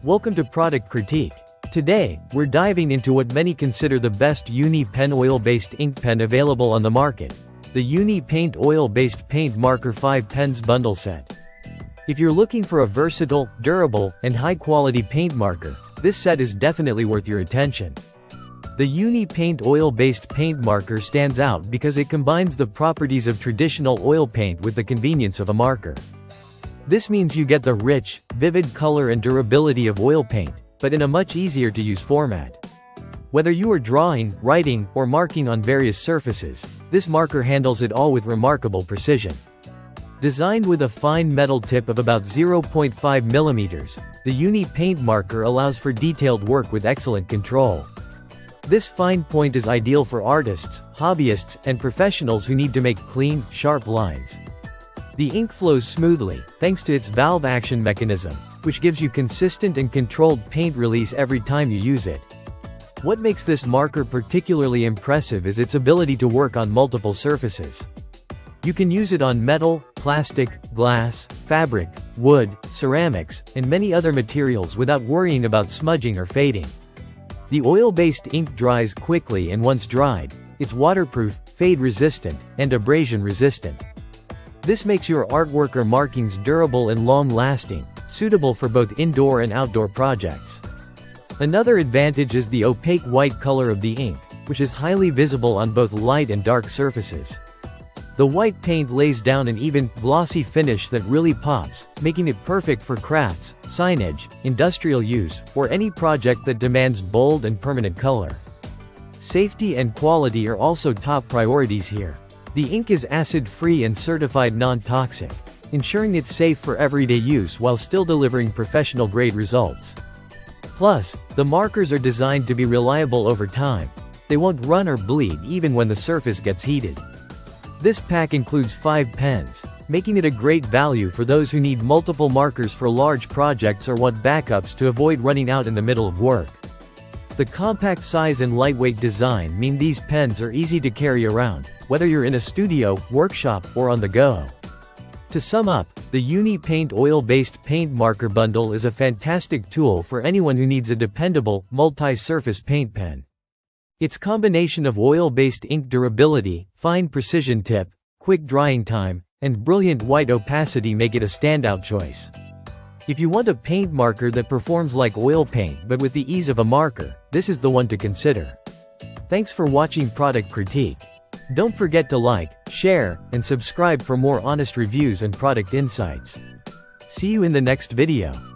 Welcome to Product Critique. Today, we're diving into what many consider the best Uni-Pen oil-based ink pen available on the market, the Uni-Paint oil-based paint marker 5 pens bundle set. If you're looking for a versatile, durable, and high-quality paint marker, this set is definitely worth your attention. The Uni-Paint oil-based paint marker stands out because it combines the properties of traditional oil paint with the convenience of a marker. This means you get the rich, vivid color and durability of oil paint, but in a much easier to use format. Whether you are drawing, writing, or marking on various surfaces, this marker handles it all with remarkable precision. Designed with a fine metal tip of about 0.5 mm, the Uni-Paint marker allows for detailed work with excellent control. This fine point is ideal for artists, hobbyists, and professionals who need to make clean, sharp lines. The ink flows smoothly, thanks to its valve action mechanism, which gives you consistent and controlled paint release every time you use it. What makes this marker particularly impressive is its ability to work on multiple surfaces. You can use it on metal, plastic, glass, fabric, wood, ceramics, and many other materials without worrying about smudging or fading. The oil-based ink dries quickly, and once dried, it's waterproof, fade-resistant, and abrasion-resistant. This makes your artwork or markings durable and long-lasting, suitable for both indoor and outdoor projects. Another advantage is the opaque white color of the ink, which is highly visible on both light and dark surfaces. The white paint lays down an even, glossy finish that really pops, making it perfect for crafts, signage, industrial use, or any project that demands bold and permanent color. Safety and quality are also top priorities here. The ink is acid-free and certified non-toxic, ensuring it's safe for everyday use while still delivering professional-grade results. Plus, the markers are designed to be reliable over time. They won't run or bleed even when the surface gets heated. This pack includes 5 pens, making it a great value for those who need multiple markers for large projects or want backups to avoid running out in the middle of work. The compact size and lightweight design mean these pens are easy to carry around, whether you're in a studio, workshop, or on the go. To sum up, the Uni-Paint oil-based paint marker bundle is a fantastic tool for anyone who needs a dependable, multi-surface paint pen. Its combination of oil-based ink durability, fine precision tip, quick drying time, and brilliant white opacity make it a standout choice. If you want a paint marker that performs like oil paint but with the ease of a marker, this is the one to consider. Thanks for watching Product Critique. Don't forget to like, share, and subscribe for more honest reviews and product insights. See you in the next video.